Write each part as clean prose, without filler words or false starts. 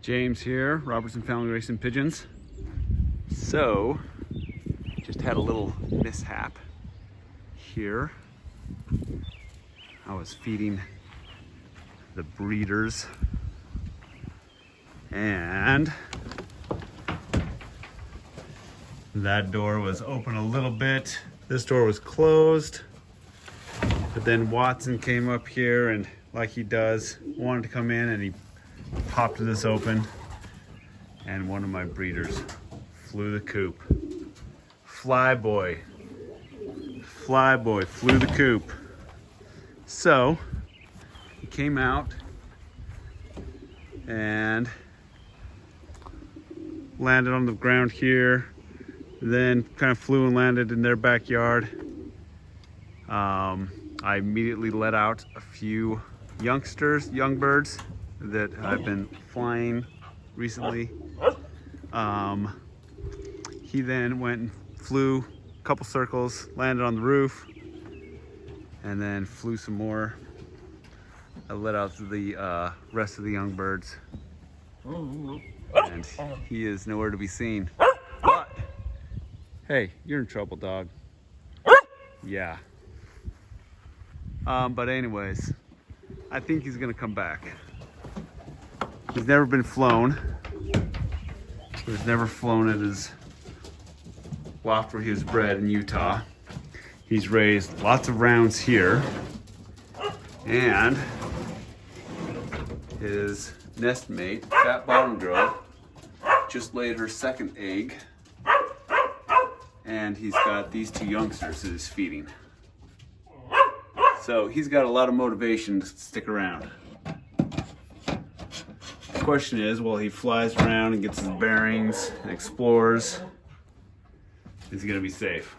James here, Robertson Family Racing Pigeons. So, just had a little mishap here. I was feeding the breeders and that door was open a little bit. This door was closed, but then Watson came up here and, like he does, wanted to come in, and he popped this open, and one of my breeders flew the coop. Flyboy flew the coop. So he came out and landed on the ground here, then kind of flew and landed in their backyard. I immediately let out a few young birds that I've been flying recently. He then went and flew a couple circles, landed on the roof, and then flew some more. I let out the rest of the young birds, and he is nowhere to be seen. But hey, you're in trouble, dog. Yeah. But anyways, I think he's gonna come back. He's never been flown. He was never flown at his loft where he was bred in Utah. He's raised lots of rounds here, and his nest mate, Fat Bottom Girl, just laid her second egg, and he's got these two youngsters that he's feeding. So he's got a lot of motivation to stick around. The question is, while he flies around and gets his bearings and explores, is he gonna be safe?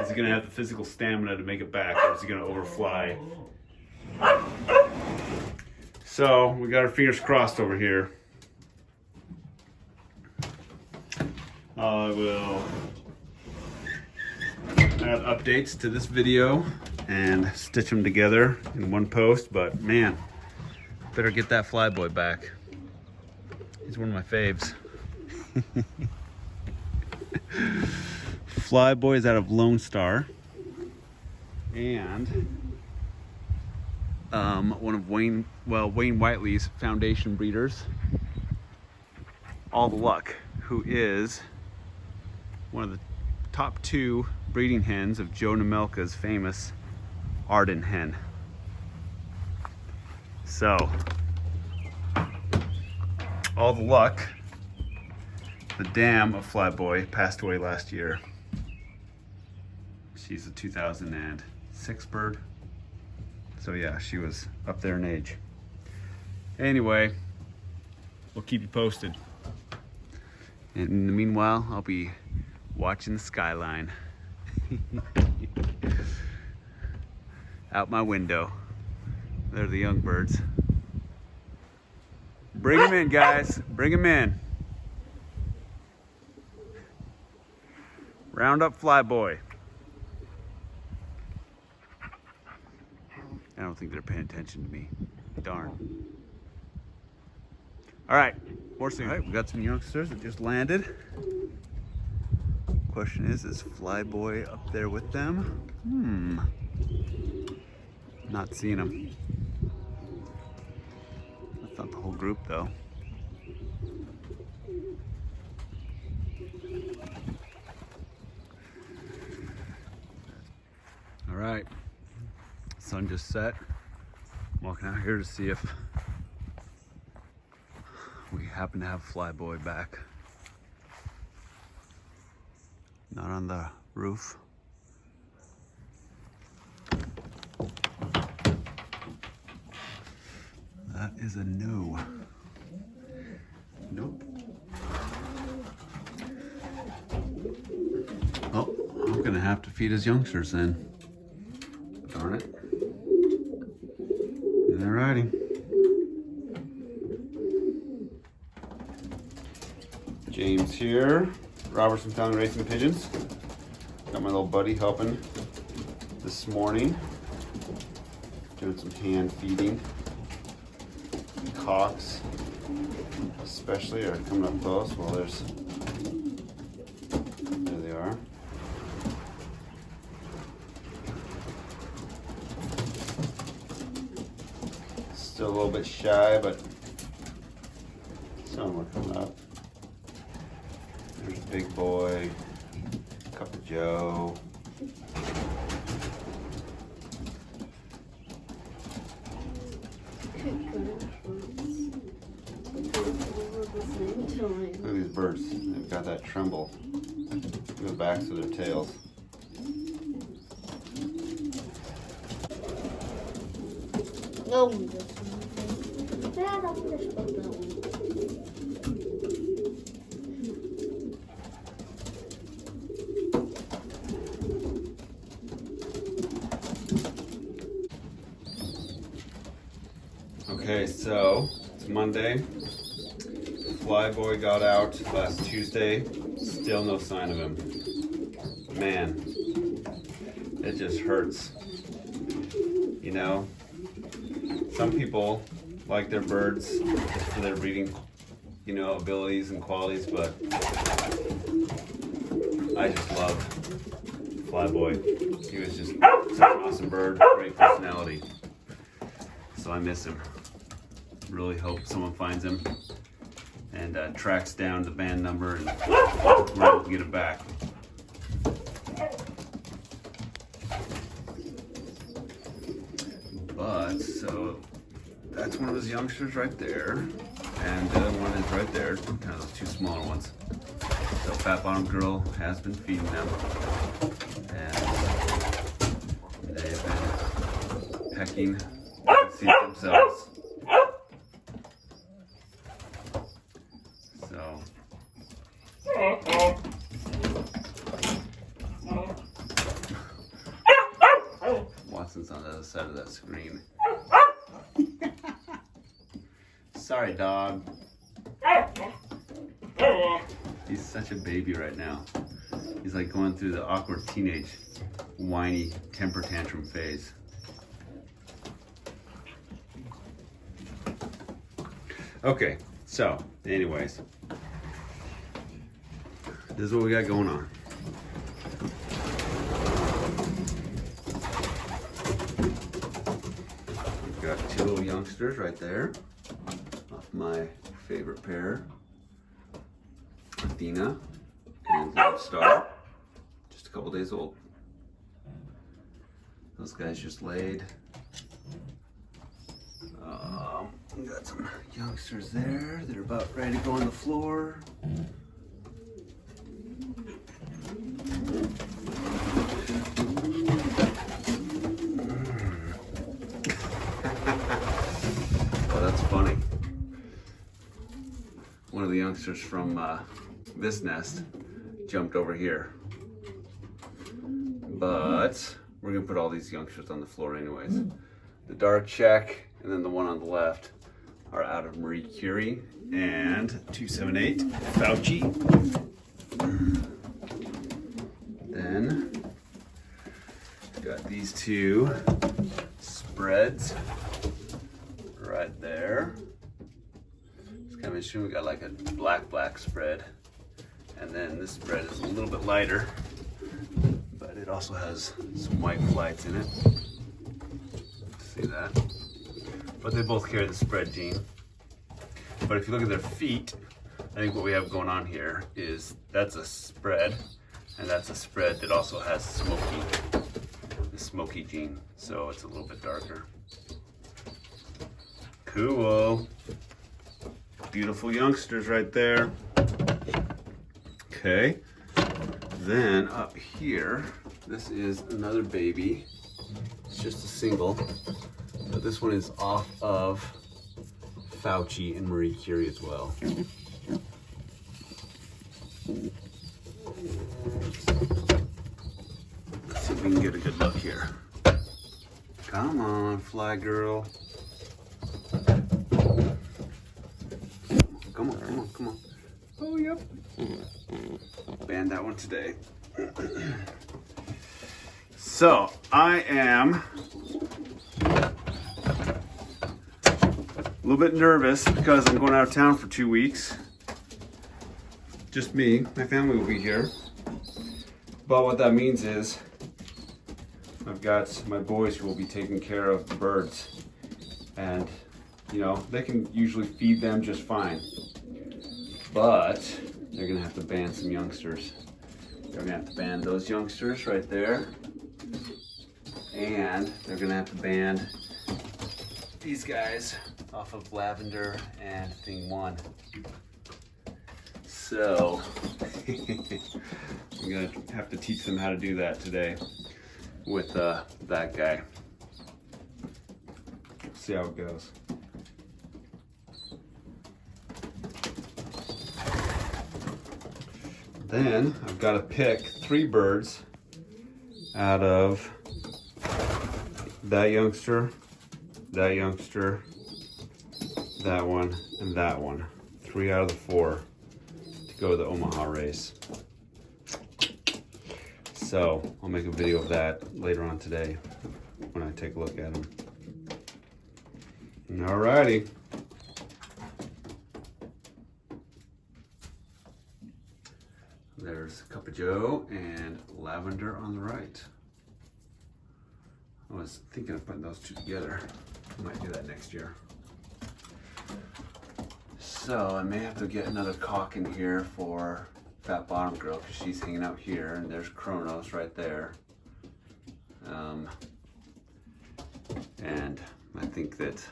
Is he gonna have the physical stamina to make it back, or is he gonna overfly? So we got our fingers crossed over here. I will add updates to this video and stitch them together in one post, but man, better get that Flyboy back. He's one of my faves. Flyboy is out of Lone Star, and one of Wayne Whiteley's foundation breeders, All the Luck, who is one of the top 2 breeding hens of Joe Nemelka's famous Arden hen. So, All the Luck, the dam of Flyboy, passed away last year. She's a 2006 bird. So yeah, she was up there in age. Anyway, we'll keep you posted. And in the meanwhile, I'll be watching the skyline. Out my window. There are the young birds. Bring them in, guys. Bring them in. Round up Flyboy. I don't think they're paying attention to me. Darn. All right, more soon. All right, we got some youngsters that just landed. Question is Flyboy up there with them? Not seeing him. That's not the whole group, though. All right, sun just set. I'm walking out here to see if we happen to have Flyboy back. Not on the roof. That is a no. Nope. Oh, I'm gonna have to feed his youngsters then. Darn it. Alrighty. James here, Robertson Family Racing Pigeons. Got my little buddy helping this morning, doing some hand feeding. Cocks especially are coming up close. Well, there they are. Still a little bit shy, but some are coming up. There's Big Boy, Cup of Joe. Look at these birds. They've got that tremble in the backs of their tails. Okay, so it's Monday. Flyboy got out last Tuesday. Still no sign of him. Man, it just hurts. You know, some people like their birds for their breeding, you know, abilities and qualities, but I just love Flyboy. He was just such an awesome bird, great personality. So I miss him. Really hope someone finds him and tracks down the band number and we're able to get it back. But, so that's one of his youngsters right there. And the other one is right there, kind of those two smaller ones. So Fat Bottom Girl has been feeding them. And they've been pecking the seeds themselves. So Watson's on the other side of that screen. Sorry, dog. He's such a baby right now. He's like going through the awkward teenage, whiny temper tantrum phase. Okay, so anyways, this is what we got going on. We've got two little youngsters right there, off my favorite pair, Athena and Lone Star, just a couple days old. Those guys just laid. We got some youngsters there. They're about ready to go on the floor. Oh, that's funny. One of the youngsters from this nest jumped over here. But we're gonna put all these youngsters on the floor anyways. The dark check and then the one on the left are out of Marie Curie and 278 Fauci. Then got these two spreads right there. It's kind of interesting. We got like a black spread, and then this spread is a little bit lighter, but it also has some white flights in it. See that? But they both carry the spread gene. But if you look at their feet, I think what we have going on here is that's a spread, and that's a spread that also has the smoky gene, so it's a little bit darker. Cool. Beautiful youngsters right there. Okay. Then up here, this is another baby. It's just a single. But this one is off of Fauci and Marie Curie as well. Let's see if we can get a good look here. Come on, fly girl. Come on. Oh, yep. Banned that one today. So, I am little bit nervous because I'm going out of town for 2 weeks. Just me, my family will be here. But what that means is I've got my boys who will be taking care of the birds. And, you know, they can usually feed them just fine. But they're gonna have to ban some youngsters. They're gonna have to ban those youngsters right there. And they're gonna have to ban these guys off of Lavender and Thing 1. So, I'm gonna have to teach them how to do that today with that guy. See how it goes. Then I've got to pick 3 birds out of that youngster, that one, and that one. 3 out of the 4 to go to the Omaha race. So I'll make a video of that later on today when I take a look at them. Alrighty. There's Cup of Joe and Lavender on the right. I was thinking of putting those 2 together. I might do that next year. So I may have to get another cock in here for Fat Bottom Girl because she's hanging out here, and there's Kronos right there. And I think that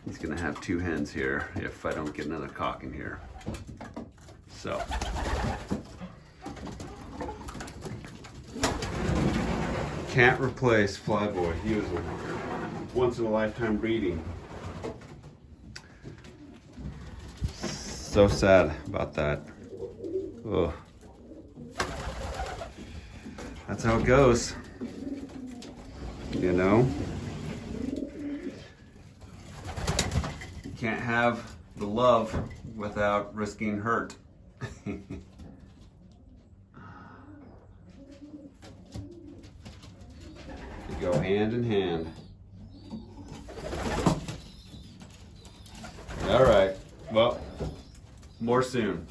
he's gonna have 2 hens here if I don't get another cock in here. So. Can't replace Flyboy. He was a once in a lifetime breeding. So sad about that. Ugh. That's how it goes. You know? You can't have the love without risking hurt. They go hand in hand. All right, well, more soon.